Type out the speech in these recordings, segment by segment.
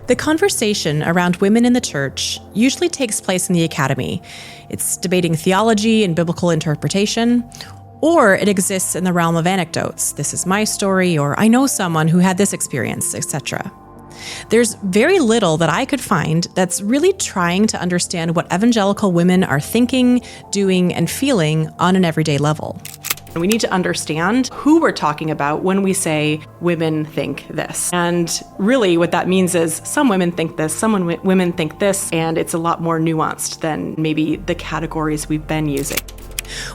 The conversation around women in the church usually takes place in the academy. It's debating theology and biblical interpretation, or it exists in the realm of anecdotes. This is my story, or I know someone who had this experience, etc. There's very little that I could find that's really trying to understand what evangelical women are thinking, doing, and feeling on an everyday level. We need to understand who we're talking about when we say women think this. And really what that means is some women think this, some women think this, and it's a lot more nuanced than maybe the categories we've been using.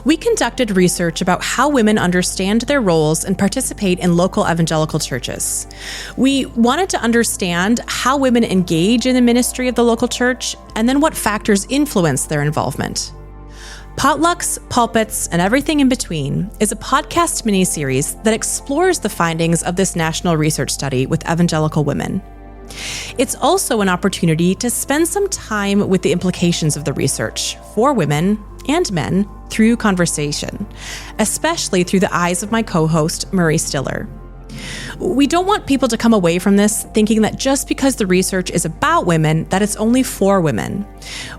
We conducted research about how women understand their roles and participate in local evangelical churches. We wanted to understand how women engage in the ministry of the local church, and then what factors influence their involvement. Potlucks, Pulpits, and Everything in Between is a podcast miniseries that explores the findings of this national research study with evangelical women. It's also an opportunity to spend some time with the implications of the research for women and men through conversation, especially through the eyes of my co-host, Murray Stiller. We don't want people to come away from this thinking that just because the research is about women, that it's only for women.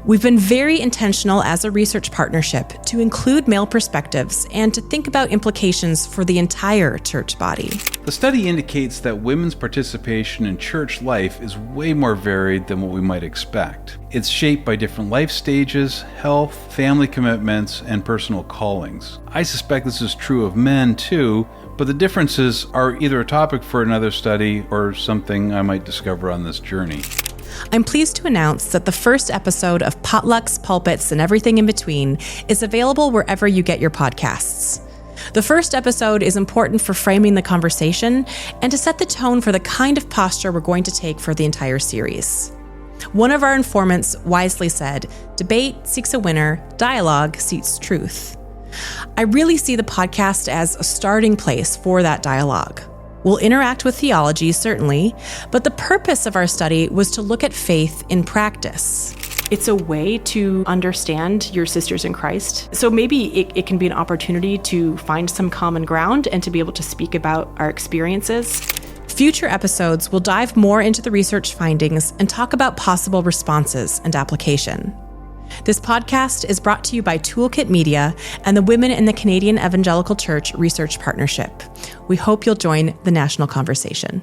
We've been very intentional as a research partnership to include male perspectives and to think about implications for the entire church body. The study indicates that women's participation in church life is way more varied than what we might expect. It's shaped by different life stages, health, family commitments, and personal callings. I suspect this is true of men too, but the differences are either a topic for another study or something I might discover on this journey. I'm pleased to announce that the first episode of Potlucks, Pulpits, and Everything in Between is available wherever you get your podcasts. The first episode is important for framing the conversation and to set the tone for the kind of posture we're going to take for the entire series. One of our informants wisely said, "Debate seeks a winner, dialogue seeks truth." I really see the podcast as a starting place for that dialogue. We'll interact with theology, certainly, but the purpose of our study was to look at faith in practice. It's a way to understand your sisters in Christ. So maybe it can be an opportunity to find some common ground and to be able to speak about our experiences. Future episodes will dive more into the research findings and talk about possible responses and application. This podcast is brought to you by Toolkit Media and the Women in the Canadian Evangelical Church Research Partnership. We hope you'll join the national conversation.